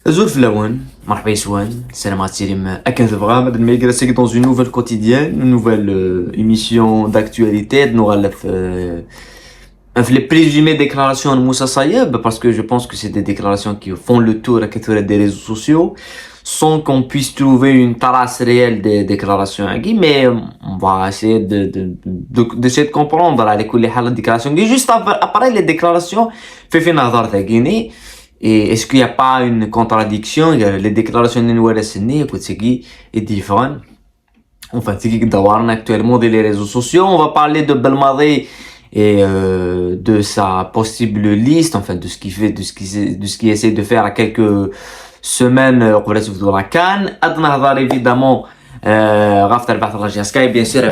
Azul Flawan, مرحبا يسوان, salam Tirim, Akanzavra, Madame Megrasek dans une nouvelle quotidienne, une nouvelle émission d'actualité, nous les présumées déclarations de Moussa Sayeb, parce que je pense que c'est des déclarations qui font le tour à des réseaux sociaux, sans qu'on puisse trouver une trace réelle des déclarations, mais on va essayer d'essayer de comprendre les déclarations. Juste après les déclarations, fait Nazar Guinée. Et est-ce qu'il n'y a pas une contradiction? Les déclarations de Nouara Seni, c'est qui est différent. Enfin, c'est qui d'avoir actuellement des réseaux sociaux. On va parler de Belmadi et de sa possible liste, enfin de ce qu'il fait, de ce qu'il essaie de faire à quelques semaines au de la Cannes. Adnahar évidemment, Raftar Batraji Sky, bien sûr,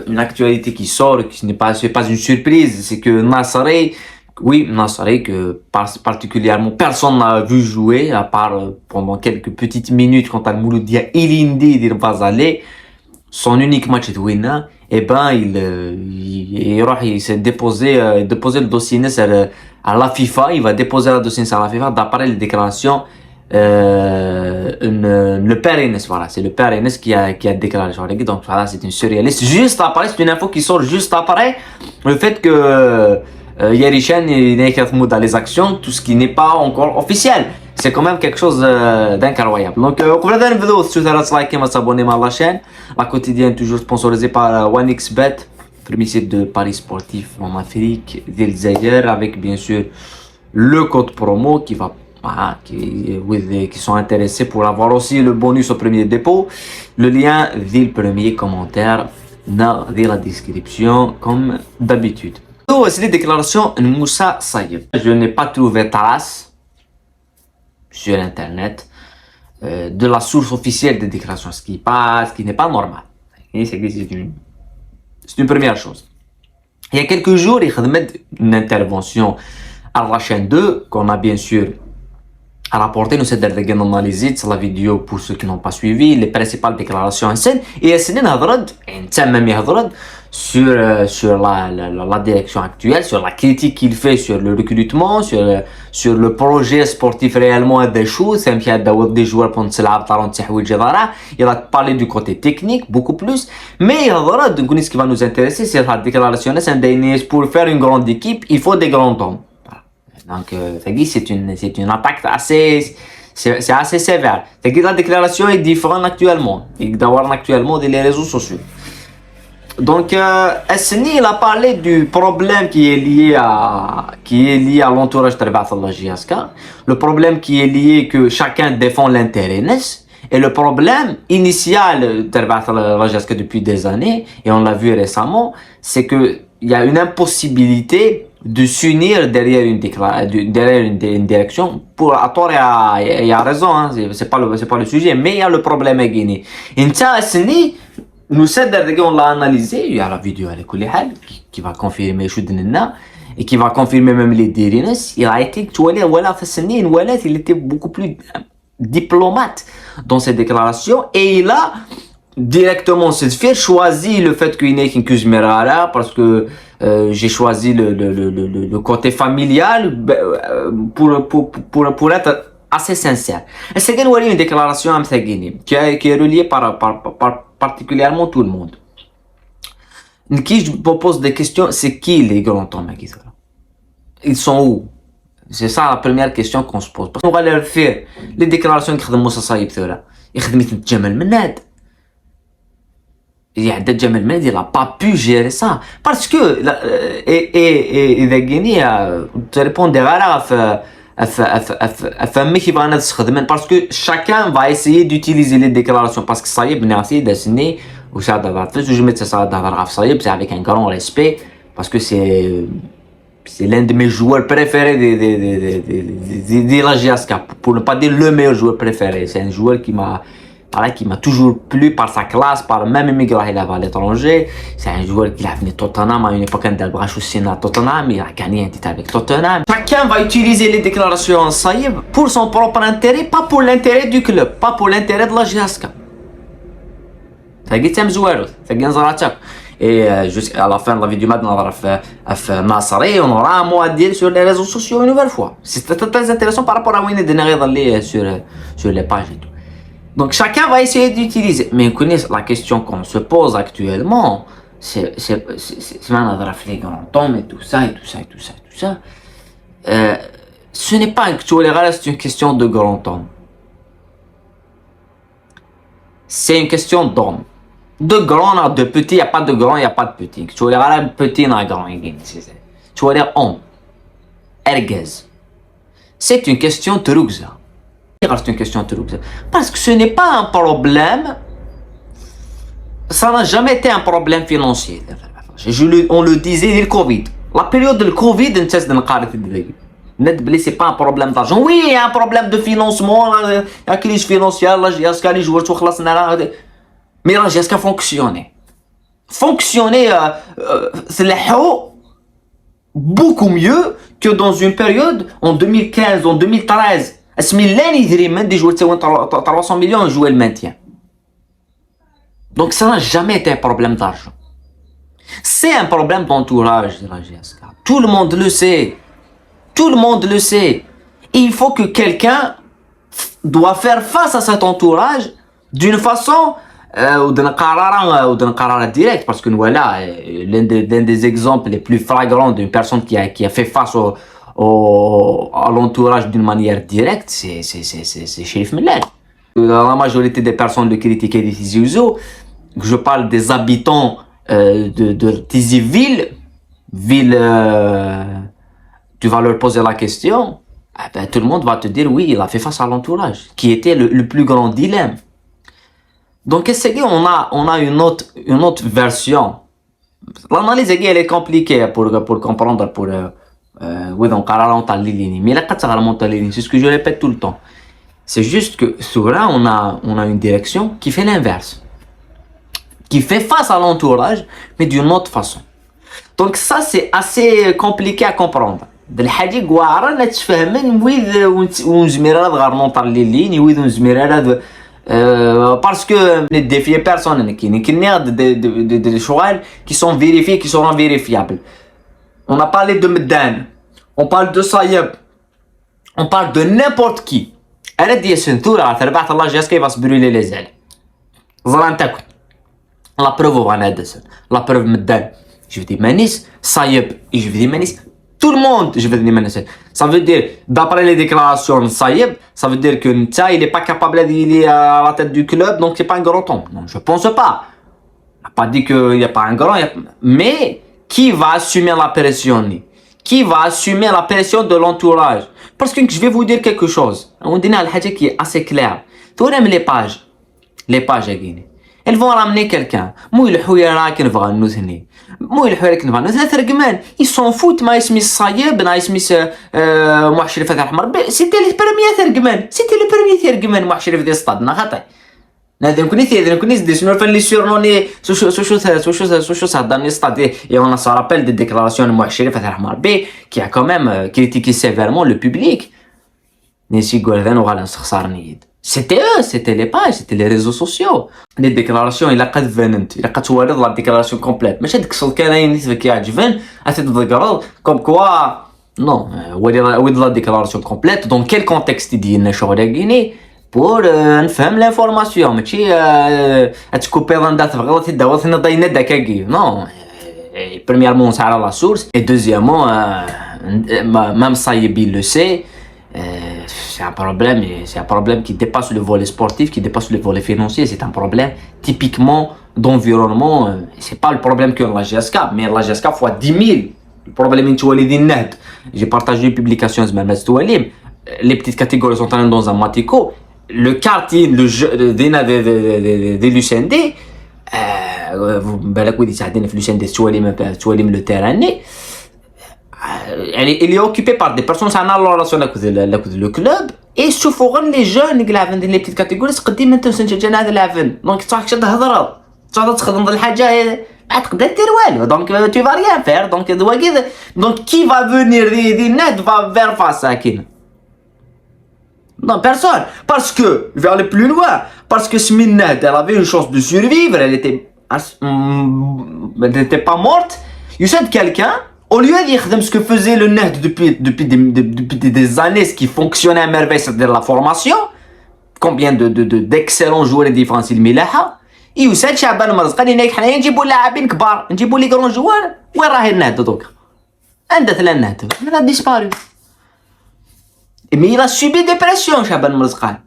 une actualité qui sort, qui n'est pas, c'est pas une surprise, c'est que Nassari. Oui, Nassari, que particulièrement personne n'a vu jouer, à part pendant quelques petites minutes quand Al-Mouloudia Ilindi d'Irvazale, son unique match de Wina, et ben il s'est déposé le dossier à la FIFA, il va déposer le dossier à la FIFA d'après les déclarations le père Enes, voilà, c'est le père Enes qui a déclaré, donc voilà, c'est une surréaliste. Juste après, c'est une info qui sort juste après le fait que Yerishan n'est qu'à dans les actions, tout ce qui n'est pas encore officiel. C'est quand même quelque chose d'incroyable. Donc, on va faire une vidéo sur s'abonner à la chaîne. La quotidienne toujours sponsorisée par OneXBet, premier site de paris sportif en Afrique, d'El Zaïre, avec bien sûr le code promo qui sont intéressés pour avoir aussi le bonus au premier dépôt. Le lien dès le premier commentaire dans la description comme d'habitude. C'est les déclarations de Moussa Sayeb. Je n'ai pas trouvé trace sur internet de la source officielle des déclarations, ce qui n'est pas normal. C'est une première chose. Il y a quelques jours, il y a une intervention à la chaîne 2 qu'on a bien sûr rapporté. Nous sommes analysé sur la vidéo pour ceux qui n'ont pas suivi les principales déclarations en scène. Et SNN sur la direction actuelle, sur la critique qu'il fait sur le recrutement, sur le projet sportif réellement des choses, des joueurs pour il a parlé du côté technique beaucoup plus, mais ce qui va nous intéresser, c'est la déclaration pour faire une grande équipe, il faut des grands hommes. Donc c'est une attaque assez sévère. La déclaration est différente actuellement, et d'avoir actuellement des réseaux sociaux. Donc, Esseni, il a parlé du problème qui est lié à l'entourage de la JSK, le problème qui est lié que chacun défend l'intérêt et le problème initial de la JSK depuis des années, et on l'a vu récemment, c'est que il y a une impossibilité de s'unir derrière une direction. Pour à tort, il y a raison, hein, c'est pas le sujet, mais il y a le problème à Guinée. Et ça, Esseni, nous on l'a analysé, il y a la vidéo qui va confirmer et qui va confirmer même les dérines. Il a été il était beaucoup plus diplomate dans ses déclarations et il a directement choisi le fait qu'il n'est qu'une Kuzmerara parce que j'ai choisi le côté familial pour être assez sincère. Et c'est une déclaration à qui est reliée par particulièrement tout le monde. Qui je pose des questions, c'est qui les grands hommes? Ils sont où? C'est ça la première question qu'on se pose. Parce qu'on va leur faire les déclarations qui خدم Moussa Sayeb ثورة. يخدم Djemal Menad. Djemal Menad, il n'a pas pu gérer ça. Parce que إذا Guinée répondre parce que chacun va essayer d'utiliser les déclarations parce que Sayeb n'a essayé d'assigner ou ça je mets ça Sayeb c'est avec un grand respect parce que c'est l'un de mes joueurs préférés de la JSK, pour ne pas dire le meilleur joueur préféré. C'est un joueur qui m'a toujours plu par sa classe, par même immigré à l'étranger. C'est un joueur qui a venu Tottenham à une époque à Tottenham, il a gagné un titre avec Tottenham. Chacun va utiliser les déclarations en Sayeb pour son propre intérêt, pas pour l'intérêt du club, pas pour l'intérêt de la JSK. et jusqu'à la fin de la vie du match, on aura fait Nasser et on aura un mot à dire sur les réseaux sociaux une nouvelle fois. C'est très intéressant par rapport à Winnie de sur les pages et tout. Donc chacun va essayer d'utiliser. Mais la question qu'on se pose actuellement, c'est maintenant les grands temps et tout ça et tout ça et tout ça et tout ça. Ce n'est pas c'est une question de grand homme. C'est une question d'homme. De grand, de petit, il n'y a pas de grand, il n'y a pas de petit. Tu vois les petit, non, grand, tu vois les homme. Ergez. C'est une question de rugza. C'est une question de rugza. Parce que ce n'est pas un problème. Ça n'a jamais été un problème financier. On le disait, le Covid. La période de Covid, c'est pas un problème d'argent. Oui, il y a un problème de financement, la crise financière, la GSK, les joueurs, mais la GSK fonctionnait. Fonctionnait beaucoup mieux que dans une période en 2015, en 2013. Des joueurs de 300 millions jouaient le maintien. Donc ça n'a jamais été un problème d'argent. C'est un problème d'entourage de la GSK. Tout le monde le sait. Tout le monde le sait. Il faut que quelqu'un doit faire face à cet entourage d'une façon ou d'un carara direct, parce que voilà, l'un des exemples les plus flagrants d'une personne qui a fait face à l'entourage d'une manière directe, c'est Cherif Mellen. La majorité des personnes le critiquaient de Tizi Ouzou. Je parle des habitants de Tizi ville, tu vas leur poser la question, tout le monde va te dire oui, il a fait face à l'entourage, qui était le plus grand dilemme. Donc on a une autre version. L'analyse elle est compliquée pour comprendre oui, donc mais c'est ce que je répète tout le temps. C'est juste que souvent on a une direction qui fait l'inverse, qui fait face à l'entourage, mais d'une autre façon. Donc ça c'est assez compliqué à comprendre. بالحاجه كواعره لا تفهمن ونزميرا غير نوطر لين ونزميرا parce que les défis personnels des choses qui sont vérifiés, qui seront vérifiables. On a parlé de Meddan, on parle de Sayeb, on parle de n'importe qui. Elle dit Sentoura, تربحت الله جاسكي va se brûler les ailes. Zalantakou. La preuve on a la preuve Meddan. Je veux dire Manis, Sayeb et je veux dire Manis. Tout le monde, je veux dire Manis. Ça veut dire, d'après les déclarations de Sayeb, ça veut dire que Nta, il n'est pas capable d'aller à la tête du club, donc c'est pas un grand homme. Non, je pense pas. On n'a pas dit qu'il n'y a pas un grand, mais qui va assumer la pression? Qui va assumer la pression de l'entourage? Parce que je vais vous dire quelque chose. On dit une chose qui est assez claire. Tu vois les pages à Guinée. Elles vont ramener quelqu'un. Ils s'en foutent. C'était le premier Thergman. C'était le premier Thergman. نادي نكون يزدي شنو اللي سورنوني شو داني ستادي et on se rappelle des déclarations de Mouachiri Fatah Marbi qui a quand même critiqué sévèrement le public. Nessi Golden ou Galan Sarsarnid. C'était eux, c'était les pages, c'était les réseaux sociaux. Les déclarations, il a قد فننت il a قد توالد la déclaration complète ماشي ديك الصوت كاين نيت فيك يعجبن اتذكر comme quoi non with la déclaration complète dans quel contexte ديالنا شغل Guinée pour نفهم l'information ماشي تكوبي ضندات بغلط يداوت نضينا داكاكي non premièrement ça à la source et deuxièmement même Sayebi le sait. C'est un problème qui dépasse le volet sportif, qui dépasse le volet financier. C'est un problème typiquement d'environnement. C'est pas le problème que la GSK, mais la GSK fois 10 000. Le problème est j'ai partagé une publication les petites catégories sont dans un matico. Le quartier, le jeu des Lucende, le terrain. Elle est occupée par des personnes qui ont une relation avec le club et souvent les jeunes qui ont les petites catégories se disent maintenant c'est un jeune de donc tu as تهضر تخدم ضد الحاجه ما تقدر دير والو donc tu vas rien faire donc qui va venir dire net va vers face à qui non personne parce que je vais aller plus loin parce que Sminad elle avait une chance de survivre elle était n'était pas morte. Youssad quelqu'un, au lieu de faire ce que faisait le Nahd depuis des années, ce qui fonctionnait à merveille, c'est-à-dire la formation, combien d'excellents joueurs différentiels ملاحة. يوساد شعبان مرزق قال لنا حنايا نجيبوا لاعبين كبار نجيبوا لي كرون جوار وين راهي النهضه دوكا عندها لا النهضه elle a disparu mais il a subi des pressions شعبان مرزقان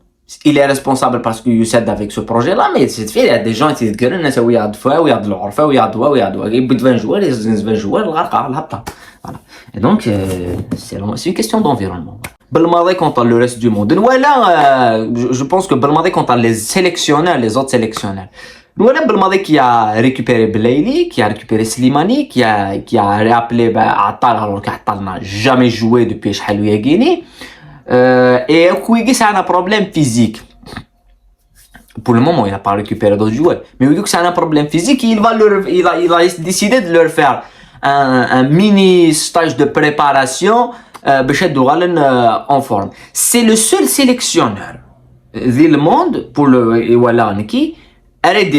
il est responsable parce que Youssad avec ce projet là mais c'est fait il y a des gens qui يتقالوا الناس ويعضفوا ويعض العرفه ويعضوا يبغوا 20 joueurs 20 joueurs الغرقه الهبطه voilà et donc c'est une question d'environnement. Belmadi contre le reste du monde. Voilà, je pense que Belmadi contre les sélectionneurs, les autres sélectionneurs. Voilà Belmadi qui a récupéré Belaïli, qui a récupéré Slimani, qui a réappelé Attal alors qu'Attal n'a jamais joué depuis Chalou Yagini. Et Kouigui, c'est un problème physique. Pour le moment, il n'a pas récupéré d'autres joueurs. Mais Kouigui, c'est un problème physique. Il a décidé de leur faire un mini stage de préparation. En forme. C'est le seul sélectionneur du monde pour le voilà qui arrête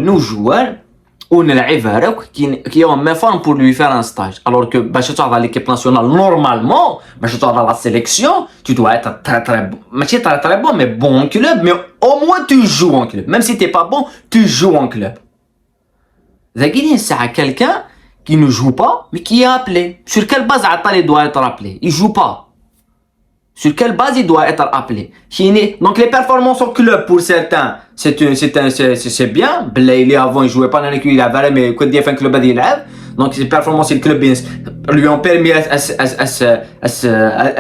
nos joueurs ou qui ont même forme pour lui faire un stage. Alors que dans l'équipe nationale normalement, dans la sélection, tu dois être très bon, mais bon en club, mais au moins tu joues en club. Même si t'es pas bon, tu joues en club. Zagini, c'est quelqu'un qui ne joue pas, mais qui est appelé. Sur quelle base Attal doit être appelé? Il joue pas. Sur quelle base il doit être appelé? Donc les performances au club pour certains, c'est bien. Belaïli avant il jouait pas dans l'équipe, il avait mais quand il a fait un club il a. Donc les performances du club lui ont permis à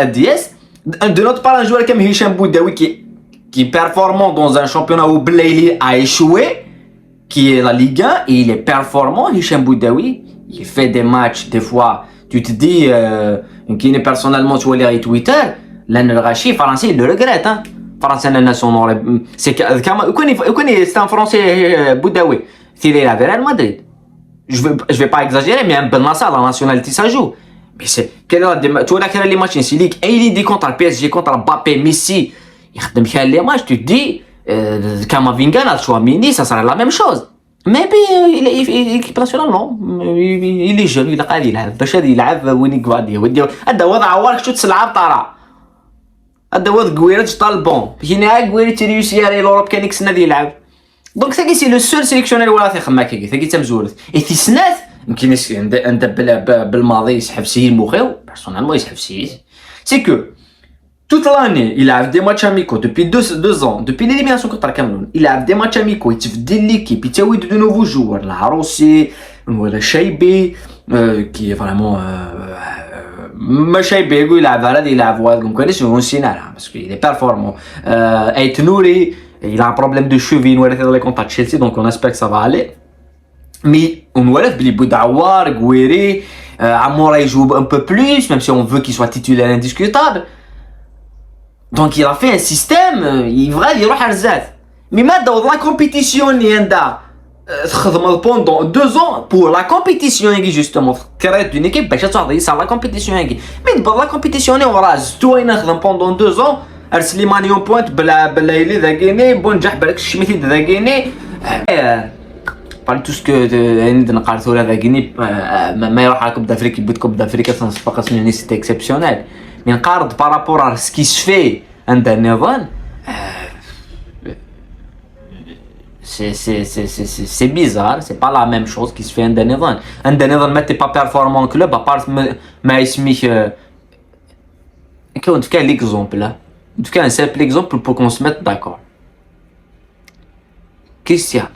DS. De notre part un joueur comme Hicham Boudaoui qui est performant dans un championnat où Belaïli a échoué, qui est la Ligue 1 et il est performant. Hicham Boudaoui il fait des matchs des fois tu te dis qui est personnellement tu vois les Twitter l'an Rachi français il le regrette hein français la nation c'est c'est un français Boudaoui il est à Real Madrid je vais pas exagérer mais un Ben Nassar la nationalité ça joue mais c'est quel tu vois là les matchs c'est ligue et il dit contre le PSG contre Mbappé Messi il خدم les matchs tu te dis Kamavinga là Chouamini ça sera la même chose. Mais il est équipe nationale non il est jeune il قاعد يلعب باش هذا يلعب وين يقعد يودي هذا وضع عوارك شو تلعب طرا هذا وضع قويرج طالبون هنا قويرج تريوسي على لوروب كان يكسنا يلعب دونك سي لو سول سيليكسيونير ولا تخما كي ثقي تمزورت اي سنات يمكن انت بالماضي يسحب سي مخيو بيرسونيلمون يسحب سي سي كو toute l'année, il a des matchs amicaux depuis 2 ans, depuis l'élimination contre le Cameroun. Il a des matchs amicaux, il tient l'équipe, il tient de nouveaux joueurs. La Harossi, le Chaibi, qui est vraiment. Chaibi, il a validé, il a voix, comme connaissez, c'est un signal, parce qu'il est performant. Ait Nouri, il a un problème de cheville, il est dans les contacts Chelsea, donc on espère que ça va aller. Mais on voit Billy Boudawar, Gouiri, Amoura, il joue un peu plus, même si on veut qu'il soit titulaire indiscutable. Donc il a fait un système, il va يروح على الزاد. Mais maintenant la compétition اللي عندها خدمة pendant 2 ans pour la compétition هيك justement créer une équipe باش تعطي ça la compétition هيك. Mais pour la compétition اللي وراه زدتو نخدم pendant 2 ans Slimani on pointe Belaïli ذاكيني بونجح بالك الشميتي ذاكيني tout ce que نقارثوا له ذاكيني ما يروح على كوب d'Afrique يبد كوب d'Afrique فقط c'était exceptionnel. Mais regarde par rapport à ce qui se fait en Danemark, c'est bizarre, c'est pas la même chose qui se fait en Danemark. En Danemark, mais t'es pas performant en club, à part Maïsmich. En tout cas, l'exemple là. En tout cas, un simple exemple pour qu'on se mette d'accord. Cristiano.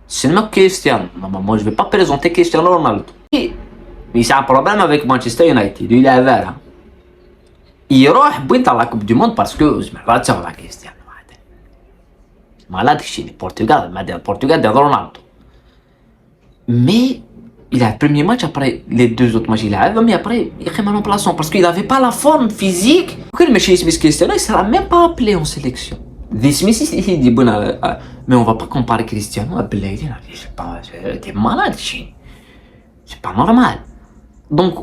C'est le mec Cristiano. Moi, je vais pas présenter Cristiano Ronaldo. Mais c'est un problème avec Manchester United. Il est avare. يروح بوينت على كوب دي موند باسكو ما تسوى لا كريستيانو malade chez les Portugais, le Portugal de Ronaldo. Mais il a le premier match, après les 2 autres matchs il a, mais après il est en remplaçant parce qu'il n'avait pas la forme physique. Pourquoi le monsieur Smith Cristiano il ne sera même pas appelé en sélection. Smith il dit bon, mais on va pas comparer Cristiano à Belaïli. T'es malade chez. C'est pas normal. Donc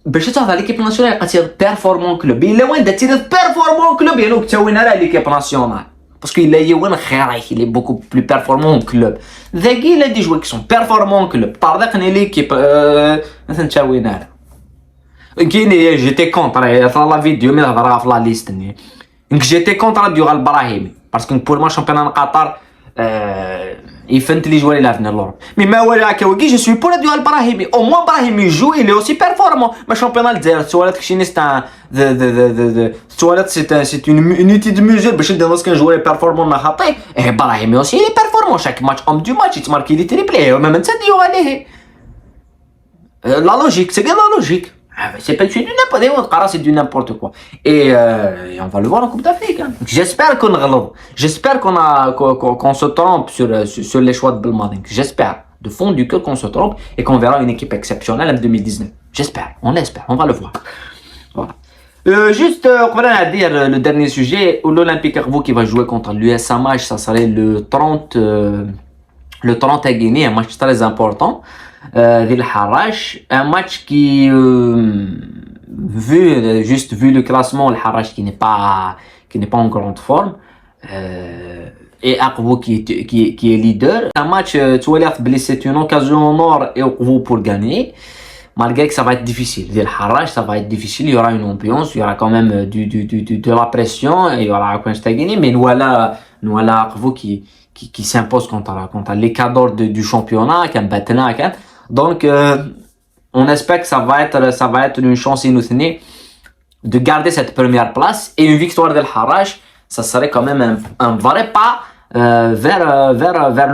باش تحصل على ليكيب ناسيونال قد تصير بيرفورمون كلوب الا وين درتي بيرفورمون كلوب يعني تسوينا على ليكيب ناسيونال parce qu'il a يوان خير il est beaucoup plus performant au club ذاكي il a des joueurs qui sont performants au club طردقني ليكيب مثلا تشاوينا كاين جيتي كونتر في لا فيديو مي هضرها في لا ليست جيتي كونتر ديال البراهيمي باسكو بور ما شامبيون قطر يفنت لي جوار الى فينا لوروب مي ما ولا كاوكي جو سوي بور ديال البراهيمي او موان براهيمي جو il est aussi performant ما شامبيون الجزائر سوالات كشي نيستا سوالات سي une unité de mesure باش ندير كان جوار بيرفورمون خاطي براهيمي aussi il est performant chaque match homme du match يتماركي لي تريبلي ومام انت ديو عليه la logique c'est bien la logique c'est pas du n'importe c'est du n'importe quoi et on va le voir en Coupe d'Afrique hein. J'espère qu'on se trompe sur les choix de Belmadi. J'espère de fond du cœur qu'on se trompe et qu'on verra une équipe exceptionnelle en 2019. J'espère, on l'espère, on va le voir. Voilà. Juste on va dire le dernier sujet où l'Olympique Arvo qui va jouer contre l'USA match, ça serait le 30 à Guinée, un match très important. Ville Harash, un match qui vu le classement, le Harash qui n'est pas en grande forme et Aqvo qui est leader. Un match c'est une occasion en or et Aqvo pour gagner. Malgré que ça va être difficile, Ville Harash ça va être difficile, il y aura une ambiance, il y aura quand même de la pression, et il y aura Gagné, mais nous voilà Aqvo qui s'impose contre les cadors du championnat, qui est donc on espère que ça va être une chance inouïe de garder cette première place et une victoire de Harash, ça serait quand même un vrai pas vers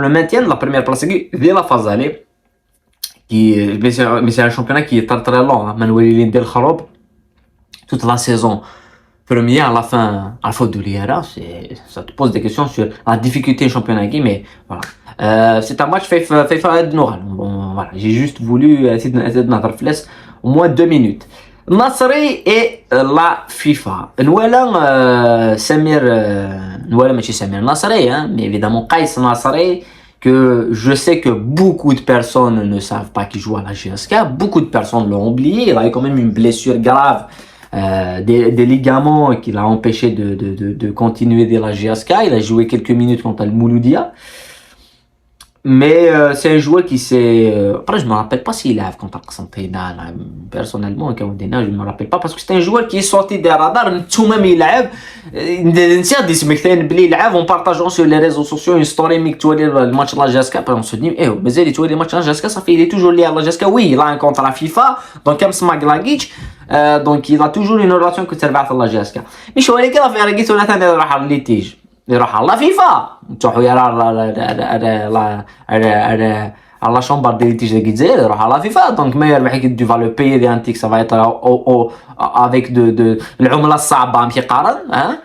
le maintien de la première place de la phase aller mais c'est un championnat qui est très long hein. Manuel Lindel Kharoub toute la saison première à la fin à la faute de l'IRA, ça te pose des questions sur la difficulté du championnat mais voilà. C'est un match fait bon, voilà, j'ai juste voulu essayer de notre flash au moins 2 minutes. Nasri et la FIFA. Nasri, hein, mais évidemment Qais Nasri, que je sais que beaucoup de personnes ne savent pas qu'il joue à la GSK, beaucoup de personnes l'ont oublié, il a eu quand même une blessure grave. Des ligaments qui l'a empêché de continuer de la GSK. Il a joué quelques minutes contre le Mouloudia. Mais c'est un joueur qui s'est... Après, je ne me rappelle pas s'il a contre Qsantena. Personnellement, je ne me rappelle pas parce que c'est un joueur qui est sorti des radars. En partageant sur les réseaux sociaux une story le match de la GSK. On se dit, mais le match de la GSK, ça fait il est toujours lié à la GSK. Oui, il a un contre la FIFA. Donc, comme Smaglagic. Donc, il a toujours une relation que tu as la GSK. Mais je suis allé faire un litige. يروح على فيفا تروحوا à la chambre des litiges de Guizet, يروح على فيفا donc meilleur tu vas le payer des antiques ça va être avec de العملة الصعبة ماشي قارن hein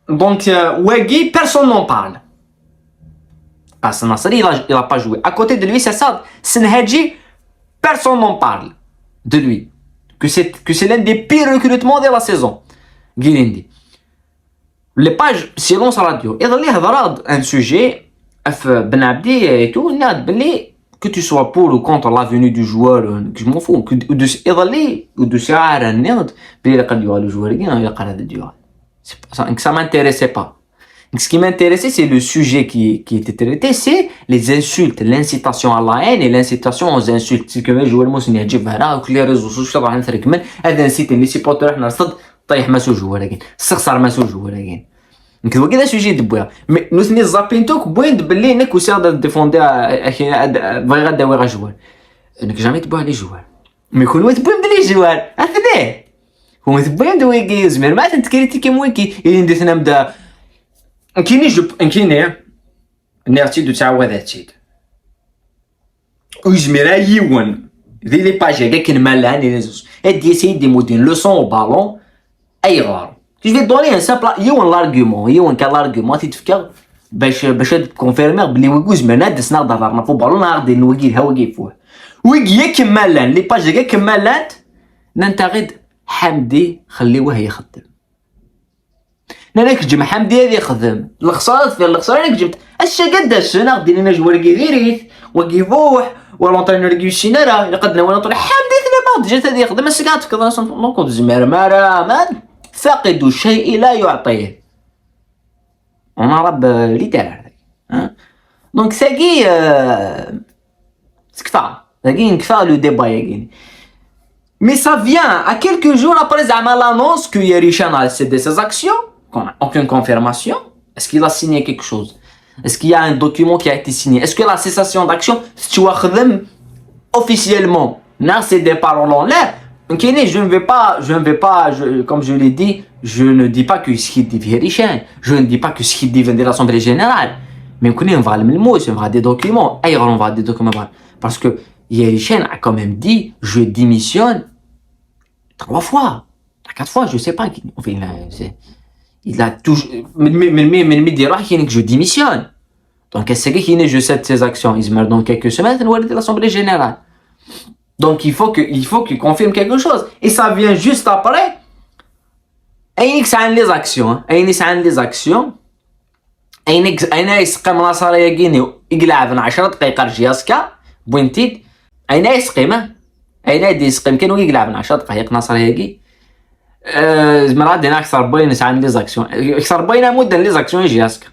donc Wagui personne n'en parle parce que Nasri il a pas joué à côté de lui c'est ça Senhadji personne n'en parle de lui que c'est l'un des pires recrutements de la saison Guilindi. Les pages silence radio. Et dans les hadrad un sujet, Ben Abdi et tout, que tu sois pour ou contre la venue du joueur, que je m'en fous. Ou de Sahar un nerd, puis il a dit le joueur, il a dit ça m'intéressait pas. Ce qui m'intéressait, c'est le sujet qui était traité, c'est les insultes, l'incitation à la haine et l'incitation aux insultes. C'est que les joueurs m'ont dit, que les réseaux sociaux, les supporters, طيح ما سوجو ولكن استخسر ما سوجو ولكن نكذبوا كذا سوجي دبوها مي نوثني زابينتوك بوين دبلي انك وساد ديفوندي اخي بغي غدا وي غجوال انك جامي تبوها لي جوال مي يكون وي تبوها لي جوال اثني هو تبوها دوي كيز مير ما تنتكريتيكي مويكي اللي نديتنا نبدا كيني نيرتي دو تعاودات شيت ويزميرا يوان ذي لي باجي كاع كنمالان لي زوج هادي سيدي مودين لوسون او بالون اي غار je vais te donner un simple يوان كان l'argument تتفكر باش تكونفيرمير بلي ويكوز منا دسنا دارنا فو بالون ناردي نوكي هاوكي فوه ويكي كمالان لي باج كاع كمالات ننتقد حمدي خليوه يخدم ناك جمع حمدي هذا يخدم الخساره في الخساره ناك جمت اش قداش ناخدي لنا جوار كيريث وكيفوح والونطرينور كيوشينرا يقدنا ولا طلع حمدي ثلاثه جات هذه يخدم السكات كذا نقول زمير مارا ما فاقد الشيء لا يعطيه. on arabe littéraire. Donc ثقي تكفى نكفى لو ديبا ياكيني. Mais ça vient à quelques jours après l'annonce que Yerishan a cédé ses actions, aucune confirmation. Est-ce qu'il a signé quelque chose? Est-ce qu'il y a un document qui a été signé? Est-ce que la cessation d'action, si tu as officiellement, c'est des paroles en l'air? Je ne vais pas, comme je l'ai dit, je ne dis pas que ce qu'il dit Yerishan, je ne dis pas que ce qu'il dit vient de l'Assemblée Générale. Mais on va le mot, on va des documents, on va des documents. Parce que Yerishan a quand même dit, je démissionne 3 fois, 4 fois, je sais pas. Enfin, il a toujours, mais dire que je démissionne. Donc, est-ce que je cède ses actions? Il se met dans quelques semaines, on va de l'Assemblée Générale. Donc, il faut qu'il confirme quelque chose. Et ça vient juste après. Et il a les actions. les actions. أين يسقم ناصر يقيني يقلع 10 دقائق رجياسكا بوينتيد أين يسقم يسقم كانوا يقلع 10 دقائق ناصر يقي مرات هنا أكثر بين عن لي زاكسيون أكثر بين مدة لي زاكسيون يجياسكا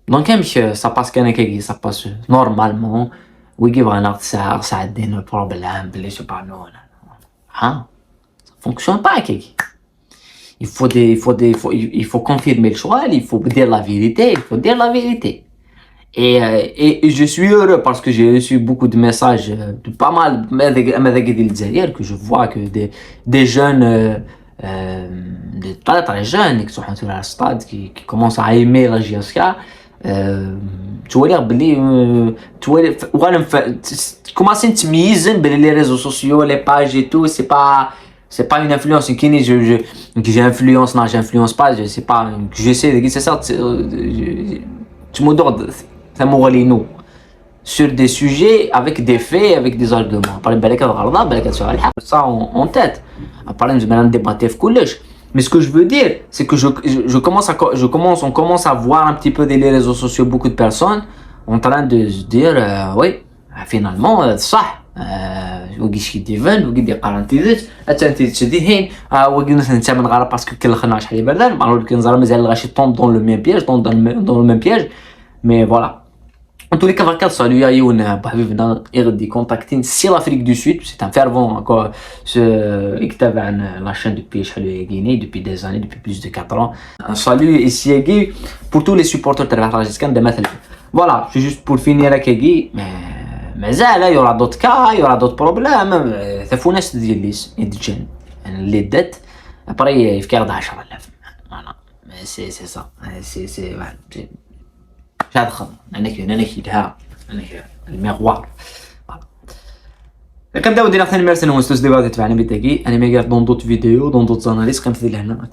دونك مش سا باس كان كيجي سا باس نورمالمون ويجي بغا ساعة دين بروبلام بلي سو با نو ها فونكسيون با كيجي. Il faut confirmer le choix, il faut dire la vérité, Et je suis heureux parce que j'ai reçu beaucoup de messages de pas mal que je vois que des jeunes, très très jeunes qui sont à la stade, qui commencent à aimer la JSK. Tu vois commencer à تميزن بين les réseaux sociaux, les pages et tout, c'est pas une influence que j'influence, non j'influence pas, je sais pas, j'essaie de c'est ça, tu me donnes ça nous sur des sujets avec des faits, avec des arguments. Par exemple, ça en tête. Après, on débattre mais ce que je veux dire, c'est que on commence à voir un petit peu des réseaux sociaux, beaucoup de personnes en train de se dire, oui, finalement, ça. وقيش كيديفن وقيد يقارن تيزيت حتى انت تشديهين وقيد مثلا انت من غير باسكو كلخنا شحال يبردان معلوم كنزرا مازال غاشي طون دون لو ميم بياج طون دون لو ميم بياج مي فوالا en tous les cas vacal salut Ayoun بحبيبنا يغدي كونتاكتين سي l'Afrique du Sud c'est un fervent encore يكتب عن la chaîne depuis شحال يجيني depuis des années depuis plus de 4 ans un salut ici Yagi pour tous les supporters de Rajaskan de مثلا voilà c'est juste pour finir avec Yagi مازال il y aura d'autres cas, il y aura d'autres problèmes. ثافو ناس دياليس يدجن اللي دات après يفكر 10000 voilà c'est ça c'est هذا خطر انا كيدها انا الميغوار فوالا كنبداو ندير ثاني ميرسي نوستوس ديبا تبعنا بيتاكي انا ميغار دون دوت فيديو دون دوت اناليز كنفدي لهنا